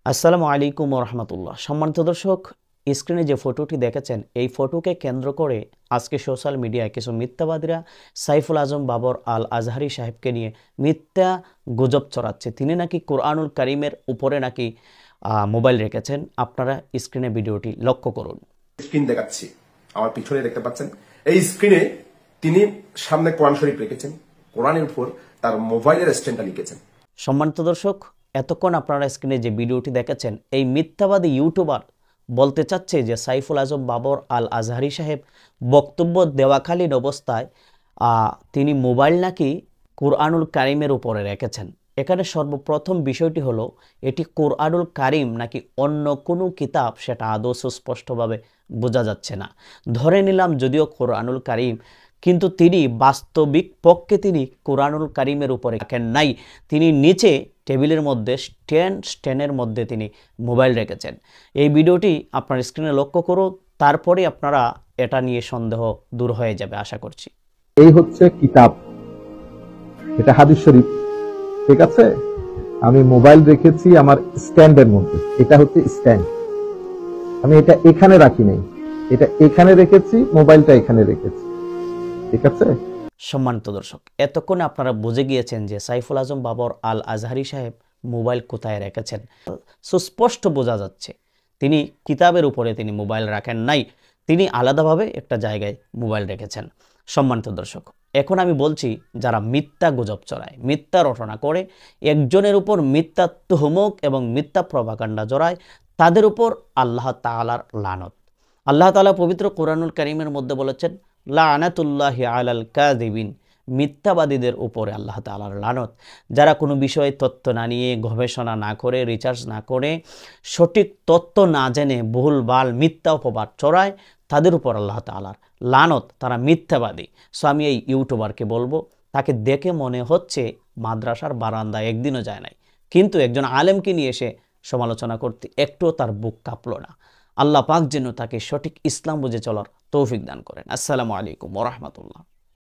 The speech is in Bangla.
আসসালামু আলাইকুম ওয়া রাহমাতুল্লাহ। সম্মানিত দর্শক, স্ক্রিনে যে ফটোটি দেখেছেন এই ফটোকে কেন্দ্র করে আজকে সোশ্যাল মিডিয়ায় কিছু মিথ্যাবাদীরা সাইফুল আজম বাবর আল আজহারি সাহেবকে নিয়ে মিথ্যা গুজব ছড়াচ্ছে। তিনি নাকি কোরআনুল কারীমের উপরে নাকি মোবাইল রেখেছেন। আপনারা স্ক্রিনে ভিডিওটি লক্ষ্য করুন। স্ক্রিন দেখাচ্ছি, আমার পিছনে দেখতে পাচ্ছেন। এই স্ক্রিনে তিনি সামনে কোরআন শরীফ রেখেছেন, কোরআনের উপর তার মোবাইলের স্ট্যান্ডটা লিখেছেন। সম্মানিত দর্শক, এতক্ষণ আপনারা স্ক্রিনে যে ভিডিওটি দেখেছেন এই মিথ্যাবাদী ইউটিউবার বলতে চাচ্ছে যে সাইফুল আজম বাবর আল আজহারি সাহেব বক্তব্য দেওয়াকালীন অবস্থায় তিনি মোবাইল নাকি কোরআনুল কারিমের উপরে রেখেছেন। এখানে সর্বপ্রথম বিষয়টি হলো এটি কোরআনুল কারিম নাকি অন্য কোনো কিতাব সেটা আদৌ সুস্পষ্টভাবে বোঝা যাচ্ছে না। ধরে নিলাম যদিও কোরআনুল কারিম, কিন্তু তিনি বাস্তবিক পক্ষে তিনি কোরআনুল কারিমের উপরে রাখেন নাই। তিনি নিচে টেবিলের মধ্যে স্ট্যান্ডের মধ্যে তিনি মোবাইল রেখেছেন। এই ভিডিওটি আপনার স্ক্রিনে লক্ষ্য করুন, তারপরে আপনারা এটা নিয়ে সন্দেহ দূর হয়ে যাবে আশা করছি। এই হচ্ছে কিতাব, এটা হাদিস শরীফ, ঠিক আছে। আমি মোবাইল রেখেছি আমার স্ট্যান্ডের মধ্যে, এটা হচ্ছে স্ট্যান্ড। আমি এটা এখানে রাখি নাই, এটা এখানে রেখেছি, মোবাইলটা এখানে রেখেছি, ঠিক আছে। সম্মানিত দর্শক, এতক্ষণে আপনারা বুঝে গিয়েছেন যে সাইফুল আজম বাবর আল আজহারি সাহেব মোবাইল কোথায় রেখেছেন। সুস্পষ্ট বোঝা যাচ্ছে তিনি কিতাবের উপরে তিনি মোবাইল রাখেন নাই, তিনি আলাদাভাবে একটা জায়গায় মোবাইল রেখেছেন। সম্মানিত দর্শক, এখন আমি বলছি যারা মিথ্যা গুজব ছড়ায়, মিথ্যা রটনা করে, একজনের উপর মিথ্যা তুহমক এবং মিথ্যা প্রভাকাণ্ডা জড়ায়, তাদের উপর আল্লাহ তাআলার লানত। আল্লাহ তাআলা পবিত্র কোরআনুল কারীমের মধ্যে বলেছেন, লানাতুল্লাহি আলাল কাযিবিন, মিথ্যাবাদীদের উপরে আল্লাহ তাআলার লানত। যারা কোনো বিষয়ে তথ্য না নিয়ে, গবেষণা না করে, রিসার্চ না করে, সঠিক তথ্য না জেনে ভুলভাল মিথ্যা অপবাদ ছড়ায়, তাদের উপর আল্লাহ তাআলার লানত। তারা মিথ্যাবাদী। সো আমি এই ইউটিউবারকে বলবো, তাকে দেখে মনে হচ্ছে মাদ্রাসার বারান্দায় একদিনও যায় নাই, কিন্তু একজন আলেমকে নিয়ে এসে সমালোচনা করতে একটুও তার বুক কাঁপলো না। আল্লাহ পাক যেন তাকে সঠিক ইসলাম বুঝে চলার তৌফিক দান করেন। আসসালামু আলাইকুম ওয়া রাহমাতুল্লাহ।